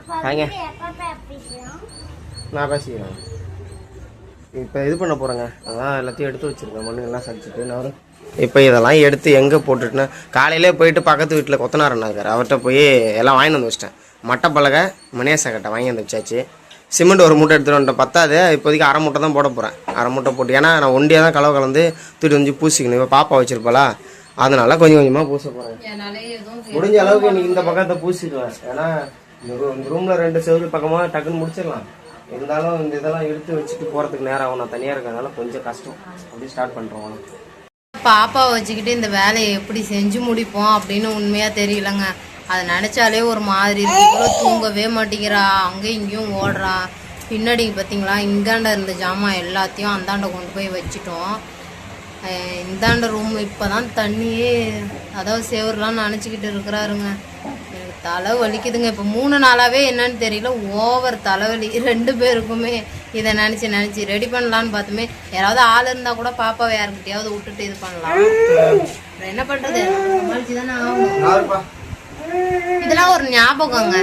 வாங்க நான் பேசிக்கிறேன். இப்போ இது பண்ண போகிறேங்க, அதான் எல்லாத்தையும் எடுத்து வச்சுருக்கேன். மண்ணுங்கெல்லாம் சடிச்சிட்டு நான் இப்போ இதெல்லாம் எடுத்து எங்கே போட்டுட்டுனா, காலையிலே போயிட்டு பக்கத்து வீட்டில் கொத்தனாரண்ணா இருக்கார், அவர்கிட்ட போய் எல்லாம் வாங்கி வந்து வச்சிட்டேன். மட்டை பலகை மணியாசை கட்டை வாங்கி வந்து வச்சாச்சு. சிமெண்ட் ஒரு மூட்டை எடுத்துகிட்டு வந்துட்டேன், பத்தாது. இப்போதைக்கு அரை மூட்டை தான் போட போகிறேன். அரை மூட்டை போட்டு, ஏன்னா நான் ஒண்டியாக தான் கலவை கலந்து தூட்டி வந்து பூசிக்கணும். இப்போ பாப்பா வச்சிருப்பாளா, அதனால கொஞ்சம் கொஞ்சமாக பூச போகிறேன். முடிஞ்ச அளவுக்கு இன்னைக்கு இந்த பக்கத்தை பூசிடுவேன். ஏன்னா இந்த ரூமில் 2 செவரு பக்கமாக டக்குன்னு முடிச்சிடலாம். இருந்தாலும் இந்த இதெல்லாம் எடுத்து வச்சுட்டு போகிறதுக்கு நேரம் ஆகும். நான் தனியாக இருக்கிறதுனால கொஞ்சம் கஷ்டம். அப்படி ஸ்டார்ட் பண்ணுறோம். பாப்பா வச்சுக்கிட்டு இந்த வேலையை எப்படி செஞ்சு முடிப்போம் அப்படின்னு உண்மையாக தெரியலங்க. அதை நினச்சாலே ஒரு மாதிரி இருக்கு. இவ்வளோ தூங்கவே மாட்டேங்கிறா, அங்கேயும் இங்கேயும் ஓடுறா. பின்னாடி பார்த்தீங்களா, இந்தாண்ட இருந்த ஜாமான் எல்லாத்தையும் அந்தாண்ட கொண்டு போய் வச்சுட்டோம். இந்தாண்ட ரூம் இப்போ தான் தண்ணியே, அதாவது சேவரெலாம் நினச்சிக்கிட்டு இருக்கிறாருங்க. எனக்கு தலை வலிக்குதுங்க. இப்போ 3 நாளாகவே என்னன்னு தெரியல, ஓவர் தலைவலி 2 பேருக்குமே. இதை நினச்சி ரெடி பண்ணலான்னு பார்த்துமே, யாராவது ஆள் இருந்தால் கூட பாப்பாவை யாருக்கிட்டையாவது விட்டுட்டு இது பண்ணலாம். என்ன பண்ணுறது, சமாளிச்சு தானே ஆகணும். இதெல்லாம் ஒரு ஞாபகங்க,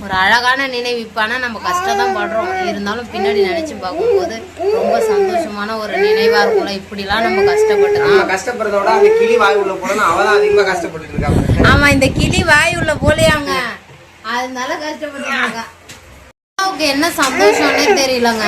ஒரு அழகான நினைவிப்பானா. நம்ம கஷ்டம் தான் படுறோம், இருந்தாலும் பின்னாடி நினைச்சு பார்க்கும்போது ரொம்ப சந்தோஷமான ஒரு நினைவா இருக்கும்ல. இப்படிலாம் நம்ம கஷ்டப்படுறதோட அந்த கிளி வாய் உள்ள போனா அவதான் அதிகமா கஷ்டப்பட்டு இருக்காங்க. ஆமா, இந்த கிளி வாய் உள்ள போலியாங்க, அதனால கஷ்டப்பட்டு. என்ன சந்தோஷம்னே தெரியலங்க.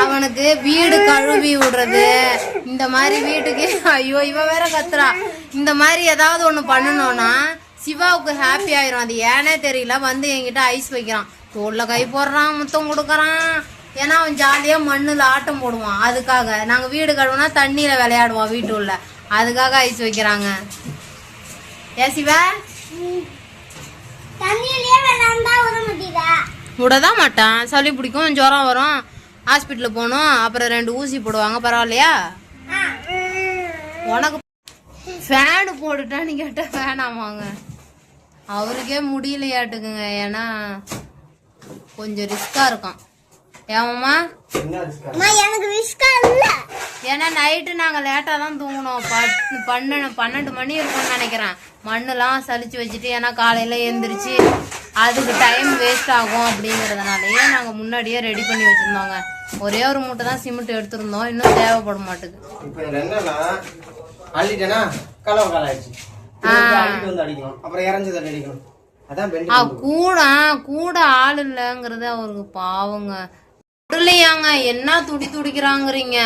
அவனுக்கு வீடு கழுவி விடுறது, இந்த மாதிரி வீட்டுக்கு, ஐயோ இவன் வேற கத்துறா, இந்த மாதிரி ஏதாவது ஒண்ணு பண்ணணும்னா சிவாவுக்கு ஹாப்பி ஆயிரும். அது ஏனே தெரியல, வந்து என்கிட்ட ஐஸ் வைக்கிறான், தோல்ல கை போடுறான், முத்தம் கொடுக்கறான். ஏன்னா அவன் ஜாலியா மண்ணுல ஆட்டம் போடுவான். அதுக்காக நாங்க வீடு கழுவுனா தண்ணியில விளையாடுவோம் வீட்டு உள்ள, அதுக்காக ஐஸ் வைக்கிறாங்க. ஏ சிவா, விடதான் மாட்டான். சளி பிடிக்கும், ஜுரம் வரும், ஹாஸ்பிட்டலுக்கு போகணும், அப்புறம் 2 ஊசி போடுவாங்க. பரவாயில்லையா? உனக்கு ஃபேனு போட்டுட்டான்னு கேட்ட வேணாமாங்க, அவருக்கே முடியலையாட்டுக்குங்க. ஏன்னா கொஞ்சம் ரிஸ்கா இருக்கும். ஏமாம்மா, எனக்கு ரிஸ்கா இல்ல. ஏன்னா நைட்டு நாங்கள் லேட்டாக தான் தூங்கணும். 12 மணி இருக்கும்னு நினைக்கிறேன். மண்ணெல்லாம் சலிச்சு வச்சுட்டு, ஏன்னா காலையில் எழுந்திரிச்சு அதுக்கு டைம் வேஸ்ட் ஆகும் அப்படிங்கிறதுனாலயே நாங்கள் முன்னாடியே ரெடி பண்ணி வச்சுருந்தோங்க. ஒரே ஒரு மூட்டை தான் சிமெண்ட் எடுத்துருந்தோம், இன்னும் தேவைப்பட மாட்டேங்குது. கூட ஆள் இல்லைங்கிறது அவருக்கு பாவங்க. இல்லையாங்க, என்ன துடிக்கிறாங்கிறீங்க.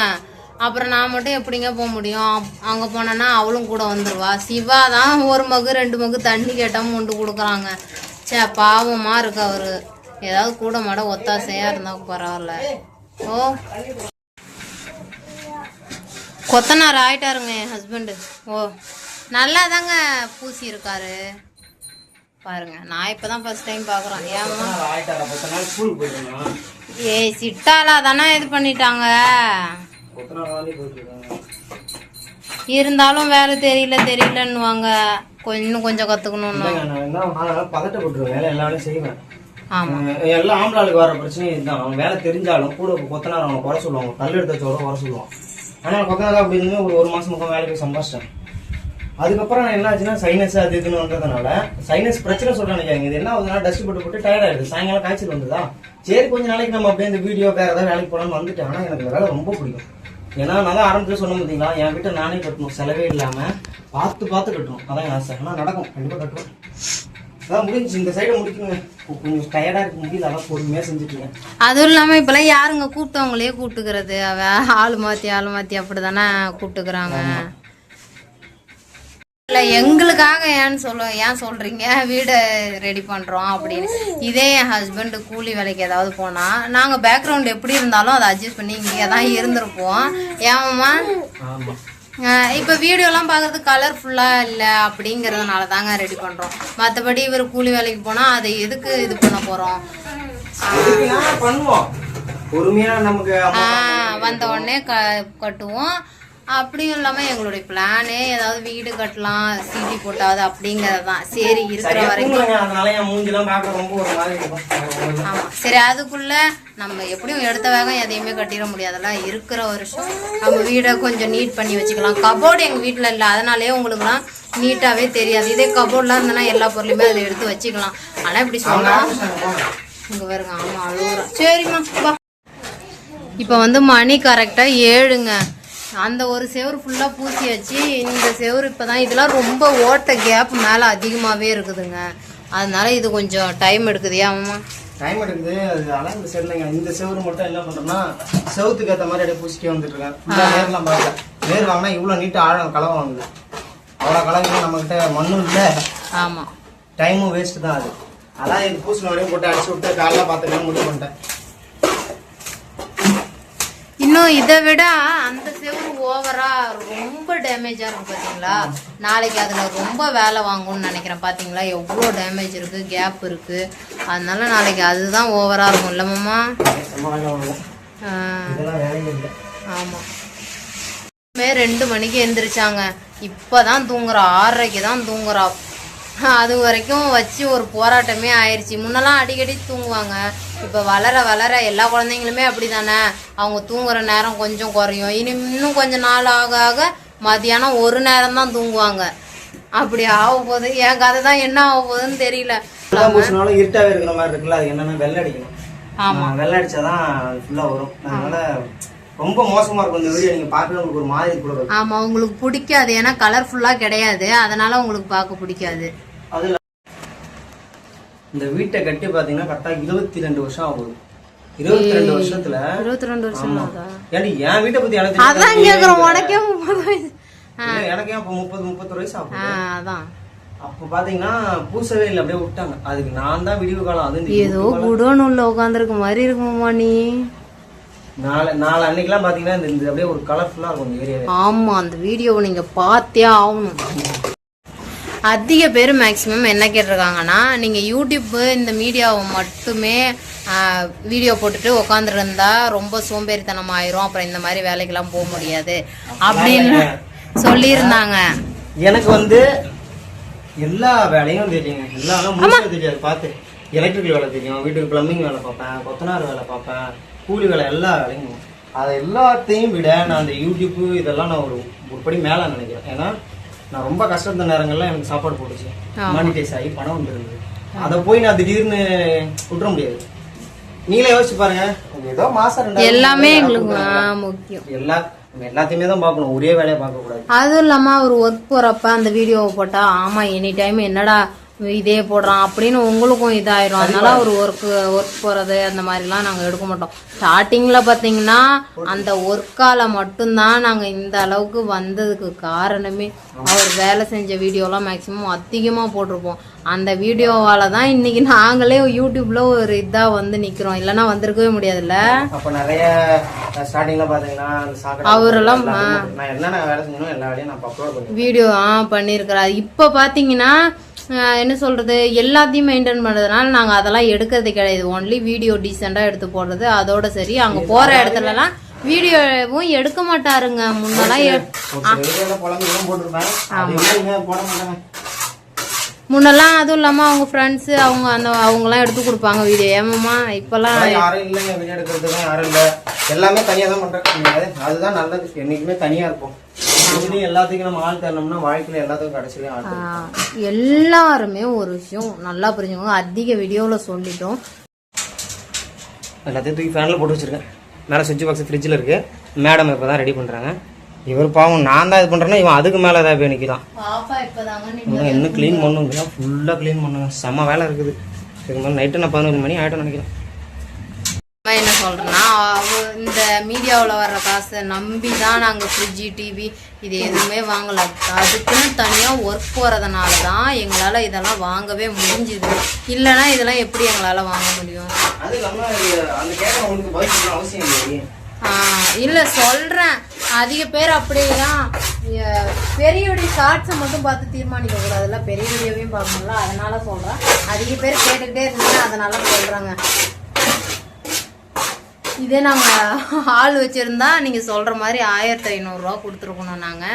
அப்புறம் நான் மட்டும் எப்படிங்க போக முடியும்? அங்க போனேன்னா அவளும் கூட வந்துருவா. சிவா தான் 1 மகு 2 மகு தண்ணி கேட்டாம கொண்டு கொடுக்குறாங்க. சே, பாவமா இருக்கு அவரு. ஏதாவது கூட மாட ஒத்தாசையா இருந்தா பரவாயில்ல. ஓ, கொத்தனார் ஆயிட்டாருங்க என் ஹஸ்பண்டு. ஓ, நல்லா தாங்க பூசி இருக்காரு பாருங்க. நான் இப்பதான் ஃபர்ஸ்ட் டைம் பாக்குறேன். ஏமா ஏய், சிட்டாலா தானே இது பண்ணிட்டாங்க. இருந்தாலும் வேலை தெரியலன்னுவாங்க. இன்னும் கொஞ்சம் கத்துக்கணும்னு. ஆமா, எல்லா ஆம்பளாளுக்கு வர பிரச்சனையும் இதுதான். அவன் வேலை தெரிஞ்சாலும் கூட கொத்தனார் அவனை குறை சொல்லுவாங்க, கல் எடுத்தோட குறை சொல்லுவான். ஆனால் கொத்தனார் அப்படின்னு ஒரு மாசம் முக்கம் வேலைக்கு சம்பாதிச்சிட்டேன். அதுக்கப்புறம் நான் என்ன ஆச்சுன்னா, சைனஸ் அது இதுன்னு வந்ததுனால சைனஸ் பிரச்சனை சொல்றாங்க. இது என்ன ஆகுதுன்னா, டஸ்ட் போட்டு டயர்ட் ஆயிடுது. சாயங்காலம் காய்ச்சல் வந்ததா, சரி கொஞ்ச நாளைக்கு நம்ம அப்படியே இந்த வீடியோ வேற ஏதாவது வேலைக்கு போகலான்னு வந்துட்டேன். ஆனால் எனக்கு வேலை ரொம்ப பிடிக்கும். ஏன்னா நான் தான் ஆரம்பத்தில் சொன்ன பார்த்தீங்களா, என் வீட்டை நானே கட்டணும், செலவே இல்லாம பார்த்து கட்டணும். அதான் என் ஆசை. ஆனால் நடக்கும், கண்டிப்பா கட்டுவேன். அதான் முடிஞ்சு, இந்த சைடை முடிக்கணுங்க. கொஞ்சம் டயர்டா இருக்க முடியல, அதான் பொறுமையா செஞ்சுட்டீங்க. அதுவும் இல்லாம இப்பெல்லாம் யாருங்க கூப்பிட்டவங்களே கூப்பிட்டுக்கிறது, ஆளு மாத்தி அப்படிதானே கூப்பிட்டுக்கிறாங்க. இல்ல, எங்களுக்காக ஏன் சொல்றீங்க வீடு ரெடி பண்றோம் அப்படின்னு. இதே என் ஹஸ்பண்ட் கூலி வேலைக்கு ஏதாவது போனா, நாங்க பேக்ரவுண்ட் எப்படி இருந்தாலும் அதை அட்ஜஸ்ட் பண்ணி இங்கே தான் இருந்திருப்போம். ஏமாமா, இப்ப வீடியோ எல்லாம் பாக்குறது கலர்ஃபுல்லா இல்ல அப்படிங்கறதுனால தாங்க ரெடி பண்றோம். மத்தபடி இவர் கூலி வேலைக்கு போனா அதை எதுக்கு இது பண்ண போறோம்? வந்த உடனே கட்டுவோம். அப்படியும் இல்லாம எங்களுடைய பிளானே ஏதாவது வீடு கட்டலாம், சிடி போட்டாவது அப்படிங்கறது தான். சரி, இருக்கிற வரைக்கும். ஆமா, சரி, அதுக்குள்ள நம்ம எப்படியும் எடுத்த வேகம் எதையுமே கட்டிட முடியாதுல்ல. இருக்கிற வருஷம் நம்ம வீடை கொஞ்சம் நீட் பண்ணி வச்சுக்கலாம். கபோர்டு எங்க வீட்டுல இல்ல, அதனாலயே உங்களுக்கு எல்லாம் நீட்டாவே தெரியாது. இதே கபோர்ட்லாம் இருந்தனா எல்லா பொருளையுமே அதை எடுத்து வச்சுக்கலாம். ஆனா இப்படி சொல்லலாம், இங்கே வருங்க. ஆமாம் அழுகுறா. சரிம்மா வா. இப்போ வந்து மணி கரெக்டாக 7ங்க. அந்த ஒரு செவரு ஃபுல்லாக பூசியாச்சு. இந்த செவரு இப்போ தான் இதெல்லாம் ரொம்ப ஓட்ட கேப் மேலே அதிகமாகவே இருக்குதுங்க. அதனால இது கொஞ்சம் டைம் எடுக்குதுயா அம்மா. டைம் எடுக்குது. அது ஆனால் இந்த செவருங்க இந்த செவரு மட்டும் என்ன பண்ணுறோம்னா செவத்துக்கு ஏற்ற மாதிரி அப்படியே பூசிக்கே வந்துட்டு இருக்கேன். ஃபுல்லாக நேர்லாம் பார்க்கல. நேர் வாங்கினா இவ்வளோ நீட்டாக ஆழம் களவு வாங்குது. அவ்வளோ கலவையும் நம்மக்கிட்ட மண்ணும் இல்லை. ஆமாம் டைமும் வேஸ்ட்டு தான் அது. அதான் இது பூசின வரையும் போட்டு அடிச்சு விட்டு காலைல பார்த்துக்கலாம் முடிவு பண்ணிட்டேன். இன்னும் இதை விட அந்த செவரு ஓவரா ரொம்ப டேமேஜா இருக்கு பாத்தீங்களா. நாளைக்கு அதுல ரொம்ப வேலை வாங்கும்னு நினைக்கிறேன். பாத்தீங்களா எவ்வளோ டேமேஜ் இருக்கு, கேப் இருக்கு. அதனால நாளைக்கு அதுதான் ஓவரா இருக்கும் இல்ல மாமா. ஆமா 2 மணிக்கு எந்திரிச்சாங்க. இப்பதான் தூங்குறா. 6:30க்கு தான் தூங்குறா. அது வரைக்கும் வச்சு ஒரு போராட்டமே ஆயிடுச்சு. முன்னெல்லாம் அடிக்கடி தூங்குவாங்க. இப்போ வளர வளர எல்லா குழந்தைங்களுமே அப்படி தானே. அவங்க தூங்குற நேரம் கொஞ்சம் குறையும். இன்னும் கொஞ்சம் நாள் ஆக ஆக மதியானம் ஒரு நேரம் தான் தூங்குவாங்க. அப்படி ஆக போகுது. என் கதை தான் என்ன ஆக போகுதுன்னு தெரியல. இருட்டாவே இருக்கிற மாதிரி இருக்குல்ல. அது என்னன்னா வெள்ளை அடிக்கணும். ஆமா வெள்ளை அடிச்சாதான் ஃபுல்லா வரும். அதனால ரொம்ப மோசமா இருக்கும் இந்த வீடியோ. நீங்க பார்க்கவே உங்களுக்கு ஒரு மாதிரி கூட. ஆமா உங்களுக்கு பிடிக்காது. ஏன்னா கலர்ஃபுல்லா கிடையாது. அதனால உங்களுக்கு பார்க்க பிடிக்காது. அதுல இந்த வீட்டை கட்டி பாத்தீங்கன்னா கரெக்டா 22 வருஷம் ஆகுது. 22 வருஷத்துல 22 வருஷம் ஏன்டி என் வீட்டை பத்தி எனக்கு அதான் கேக்குறேன். உனக்கே 30 வயசு. எனக்கே அப்ப 30 வயசு ஆகும். அதான் அப்ப பாத்தீங்கன்னா பூசவே இல்லை, அப்படியே விட்டாங்க. அதுக்கு நான் தான் விடிவு காலம். அது ஏதோ குடோனுள்ள உட்காந்துருக்க மாதிரி இருக்குமா நீ. நாலு அன்னைக்கெல்லாம் பாத்தீங்கன்னா இந்த அப்படியே ஒரு கலர்ஃபுல்லா இருக்கும் இந்த ஏரியா. ஆமா அந்த வீடியோவை நீங்க பார்த்தே ஆகணும். அதிக பேர் மேக்சிமம் என்ன கேட்டிருக்காங்கன்னா நீங்க யூடியூப் இந்த மீடியாவை மட்டுமே வீடியோ போட்டுட்டு உட்காந்துருந்தா ரொம்ப சோம்பேறித்தனம் ஆயிரும், அப்புறம் இந்த மாதிரி வேலைக்கெல்லாம் போக முடியாது அப்படின்னு சொல்லியிருந்தாங்க. எனக்கு வந்து எல்லா வேலையும் தெரியுங்க. எல்லாரும் முழுசா தெரியாது. பார்த்து எலக்ட்ரிக்கல் வேலை தெரியும், வீட்டுக்கு பிளம்பிங் வேலை பார்ப்பேன், கொத்தனார் வேலை பார்ப்பேன், கூலி வேலை, எல்லா வேலையும். அதை எல்லாத்தையும் விட நான் அந்த யூடியூப் இதெல்லாம் நான் ஒரு படி மேலே நினைக்கிறேன். ஏன்னா நான் ரொம்ப கஷ்டப்பட்ட நேரங்கள்லாம் எனக்கு சாப்பாடு போட்டுச்சு, மானிட்டைஸ் ஆகி பணம் வந்துருந்தது. அதை போய் நான் திடீர்னு விட்டுற முடியாது. நீங்களே யோசிச்சு பாருங்க. ஏதோ மாசம் எல்லாமே எங்களுக்கு முக்கியம். எல்லாத்தையுமே தான் பார்க்கணும், ஒரே வேலையை பார்க்க கூடாது. அதுவும் இல்லாம ஒரு ஒர்க் போறப்ப அந்த வீடியோவை போட்டா ஆமா எனி டைம் என்னடா இதே போடுறான் அப்படின்னு உங்களுக்கும் இதாயிரும். அதனால ஒரு ஒர்க் போறது அந்த மாதிரிலாம் நாங்கள் எடுக்க மாட்டோம். ஸ்டார்டிங்ல பார்த்தீங்கன்னா அந்த ஒர்க்கால மட்டும்தான் நாங்கள் இந்த அளவுக்கு வந்ததுக்கு காரணமே. அவர் வேலை செஞ்ச வீடியோலாம் மேக்சிமம் அதிகமாக போட்டிருப்போம். அந்த வீடியோவால தான் இன்னைக்கு நாங்களே யூடியூப்ல ஒரு இதா வந்து நிக்கிறோம். இல்லைன்னா வந்திருக்கவே முடியாதுல்ல. அப்ப நிறைய ஸ்டார்டிங்ல பாத்தீங்கன்னா அவரெல்லாம் என்னென்ன வேலை செஞ்சோம் எல்லா வேலையும் நான் அப்லோட் பண்ணி வீடியோ பண்ணியிருக்கிறாரு. இப்போ பார்த்தீங்கன்னா என்ன சொல்றது எல்லாத்தையும் மெயின்டைன் பண்றதுனால நாங்க அதெல்லாம் எடுக்கிறது கிடையாது. ஒன்லி வீடியோ டீசெண்டா எடுத்து போடுறது அதோட சரி. அங்க போற இடத்துலலாம் வீடியோவும் எடுக்க மாட்டாருங்க. முன்னெல்லாம் அதுவும் இல்லாம அவங்க ஃப்ரெண்ட்ஸ் அவங்கலாம் எடுத்து கொடுப்பாங்க வீடியோ. ஏமாமா இப்பெல்லாம் யாரும் இல்லைங்க, வீடியோ எடுக்கிறதுக்கு யாரும் இல்லை. எல்லாமே தனியா தான் பண்றேன். அதுதான் நல்லது. என்னைக்குமே தனியா இருப்போம். எல்லாத்துக்கும் நம்ம ஆள் தரணும்னா வாழ்க்கையில எல்லாத்துக்கும் கடைசியில எல்லாருமே ஒரு விஷயம் நல்லா புரிஞ்சுக்கோங்க. அதிக வீடியோல சொல்லிட்டோம். எல்லாத்தையும் தூக்கி ஃபேன்ல போட்டு வச்சிருக்கேன். மேலே சுவிட்ச் பாக்ஸ் ஃப்ரிட்ஜில் இருக்கு. மேடம் இப்போ தான் ரெடி பண்றாங்க. இவர் பாவம் நான் தான் இது பண்றேன்னா இவன் அதுக்கு மேலே தான் போய் நிற்கிறான். இன்னும் க்ளீன் பண்ணுங்க, ஃபுல்லாக க்ளீன் பண்ணுங்க. செம்ம வேலை இருக்குது. இதுக்கு மேலே நைட்டு நான் 11 மணி ஆகிட்டோம்னு நினைக்கிறேன். என்ன சொல்றேன்னா இந்த மீடியாவில் வர்ற காசை நம்பி தான் நாங்கள் ஃப்ரிட்ஜு டிவி இது எதுவுமே வாங்கலை. அதுக்குன்னு தனியாக ஒர்க் போகிறதுனால தான் எங்களால் இதெல்லாம் வாங்கவே முடிஞ்சுது. இல்லைன்னா இதெல்லாம் எப்படி எங்களால் வாங்க முடியும்? இல்லை சொல்கிறேன். அதிக பேர் அப்படிதான் பெரிய வீடியோ ஷார்ட்ஸை மட்டும் பார்த்து தீர்மானிக்க கூடாதுல்ல, பெரிய வீடியோவையும் பார்க்கணும்ல. அதனால சொல்கிறேன். அதிக பேர் கேட்டுக்கிட்டே இருந்தீங்கன்னா அதனால சொல்கிறாங்க. இதே நாங்கள் ஆள் வச்சிருந்தா நீங்க சொல்ற மாதிரி 1500 ரூபா கொடுத்துருக்கணும். நாங்க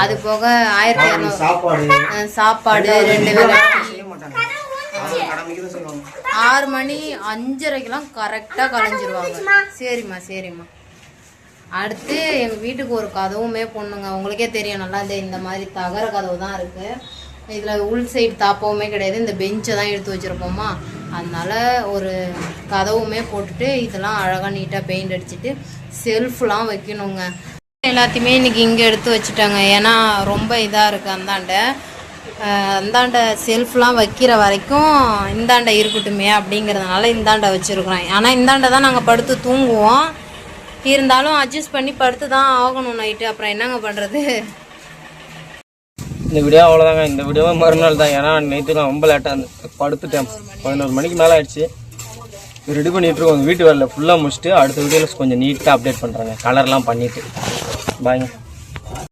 அது போக 1200 சாப்பாடு 2 வேளை 6 மணி 5:30க்கெல்லாம் கரெக்டா கலைஞ்சிருவாங்க. சரிம்மா சரிம்மா. அடுத்து எங்க வீட்டுக்கு ஒரு கதவுமே பொண்ணுங்க. உங்களுக்கே தெரியும் நல்லா. இந்த மாதிரி தகர கதவு தான் இருக்கு. இதுல உள் சைடு தாப்பவுமே கிடையாது. இந்த பெஞ்சை தான் எடுத்து வச்சிருப்போமா. அதனால ஒரு கதவுமே போட்டுட்டு இதெல்லாம் அழகாக நீட்டாக பெயிண்ட் அடிச்சுட்டு செல்ஃப்லாம் வைக்கணுங்க. எல்லாத்தையுமே இன்றைக்கி இங்கே எடுத்து வச்சுட்டாங்க. ஏன்னா ரொம்ப இதாக இருக்குது அந்தாண்ட செல்ஃப்லாம் வைக்கிற வரைக்கும் இந்தாண்டை இருக்கட்டுமே அப்படிங்கிறதுனால இந்தாண்டை வச்சுருக்குறோம். ஆனால் இந்தாண்டை தான் நாங்கள் படுத்து தூங்குவோம். இருந்தாலும் அட்ஜஸ்ட் பண்ணி படுத்து தான் ஆகணும் நைட்டு. அப்புறம் என்னங்க பண்ணுறது? இந்த வீடியோ அவ்வளோதாங்க. இந்த வீடியோவை மறுநாள் தான். ஏன்னா நைட்டு நான் ரொம்ப லேட்டாக படுத்துட்டேன். 11 மணிக்கு மேலே ஆயிடுச்சு. ரெடி பண்ணிகிட்டு இருக்கோம். வீட்டு வேலை ஃபுல்லாக முடிச்சுட்டு அடுத்த வீடியோவில் கொஞ்சம் நீட்டாக அப்டேட் பண்ணுறாங்க. கலர்லாம் பண்ணிவிட்டு பாய்ங்க.